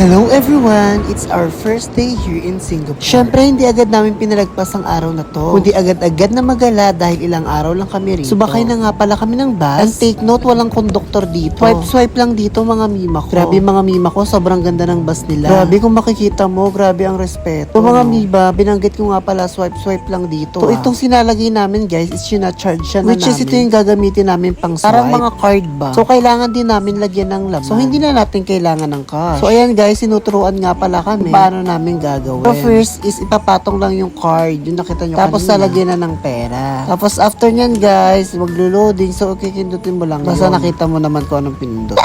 Hello everyone! It's our first day here in Singapore. Syempre, hindi agad namin pinalagpas ang araw na to. Kundi agad-agad na magala dahil ilang araw lang kami rito. Subakay na nga pala kami ng bus. And take note, walang konduktor dito. Swipe lang dito mga mima ko. Grabe mga mima ko, sobrang ganda ng bus nila. Grabe kung makikita mo, grabe ang respeto. So mga mima, binanggit ko nga pala, swipe lang dito. So itong sinalagay namin guys, is charge siya na namin. Which is ito yung gagamitin namin pang swipe. Parang mga card ba? So kailangan din namin lagyan ng laman. So hindi na natin kailangan ng cash. So ayan guys, sinuturuan nga pala kami kung paano namin gagawin. So first is ipapatong lang yung card, yung nakita nyo tapos kanina. Lalagyan na ng pera. Tapos after nyan guys, maglo-loading. So kikindutin mo lang. Basta nakita mo naman kung anong pinindot.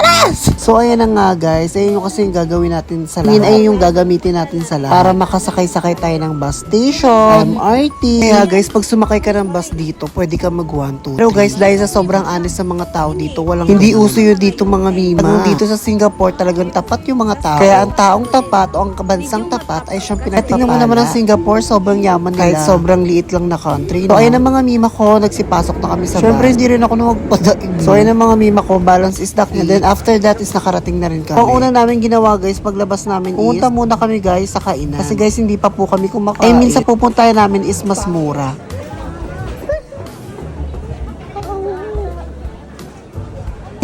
So ayan na nga guys, ayun yung kasi yung gagawin natin sa lahat. Ayun yung gagamitin natin sa lahat. Para makasakay-sakay tayo ng bus station, MRT. Kaya guys, pag sumakay ka ng bus dito, pwede ka mag 1, 2, 3. Pero guys, dahil sa sobrang honest sa mga tao dito, hindi uso yun dito mga mima. Dito sa Singapore, talagang tapat yung mga tao. Kaya ang taong tapat o ang kabansang tapat ay siyang pinagpapala. Tingnan mo naman ang Singapore, sobrang yaman nila. Kahit sobrang liit lang na country. So ayun ang mga mima ko, nagsipasok na kami sa bus. Siyempre hindi rin ako na magpadaig. So ayun ang mga mima ko, balance is the key. And then after that is nakarating na rin kami. Ang una namin ginawa guys, paglabas namin pumunta muna kami guys sa kainan. Kasi guys, hindi pa po kami kumakain. Minsan pupuntahan namin is mas mura.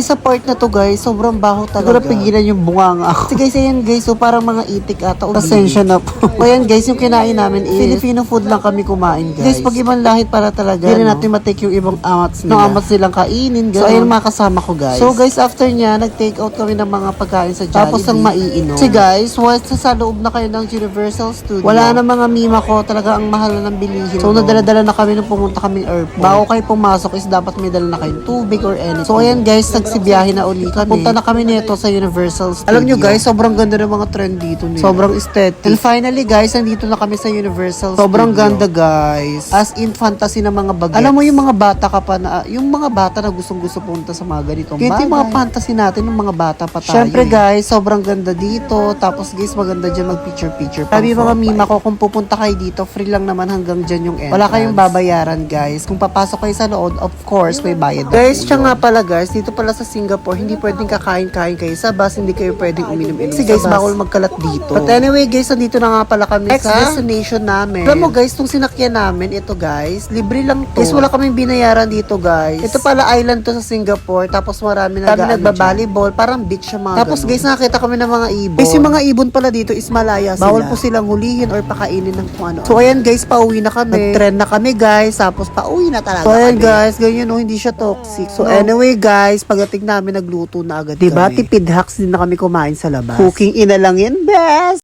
Sa part na to guys, sobrang baho talaga. Siguro pigilan yung bunganga ako. Kasi guys, ayan guys, so parang mga itik ata. Pasensya na po. So ayan guys, yung kinain namin is Filipino food lang kami kumain guys. Guys, pag ibang lahit para talaga, hindi natin matake yung ibang amats nila. Yung amats nilang kainin. Guys. So ayun mga kasama ko guys. So guys, after nya, nag-take out kami ng mga pagkain sa Jollibee. Tapos ang maiinom. Kasi guys, once sa loob na kayo ng Universal Studio, wala na mga mima ko, talaga ang mahal na ng bilihin. So nadala-dala na kami nung pumunta kami airport. Bago kayo pumasok is dapat may dala na kayong tubig or anything. So ayan guys, biyahe na uli kami. Punta na kami nito sa Universal Studio. Alam nyo guys, sobrang ganda ng mga trend dito nila. Sobrang aesthetic. And finally guys, nandito na kami sa Universal Studio. Sobrang ganda guys. As in fantasy ng mga bagets. Alam mo yung mga bata ka pa na, yung mga bata na gustong-gusto punta sa mga ganitong bagay. Kaya yung mga fantasy natin ng mga bata pa tayo. Syempre guys, sobrang ganda dito. Tapos guys, maganda dyan mag-picture-picture. Sabi mga mima ko, kung pupunta kayo dito, free lang naman hanggang dyan yung entrance. Wala kayong babayaran guys. Kung papasok kayo sa loob, of course, may bayad. Guys, siya nga pala guys, dito pala sa Singapore, hindi pwedeng kakain-kain kayo sa bus, hindi kayo pwedeng uminom-inom. Kasi guys, bawal magkalat dito. But anyway guys, nandito na nga pala kami next sa destination namin. Alam mo guys, itong sinakyan namin, ito guys, libre lang to. Guys, wala kaming binayaran dito guys. Ito pala island to sa Singapore, tapos marami nagba-volleyball, parang beach siya mga tapos ganun. Guys, nakita kami ng mga ibon. Guys, yung mga ibon pala dito is malaya sila. Bawal po silang hulihin or pakainin ng kung ano. So ayan guys, pauwi na kami. Nag-trend na kami guys, tapos pauwi na talaga. So ayan guys, ganyan no, hindi siya toxic. So anyway guys, pagdating namin nagluto na agad diba? Kami. Tipid hacks din na kami kumain sa labas. Cooking ina lang yan, best!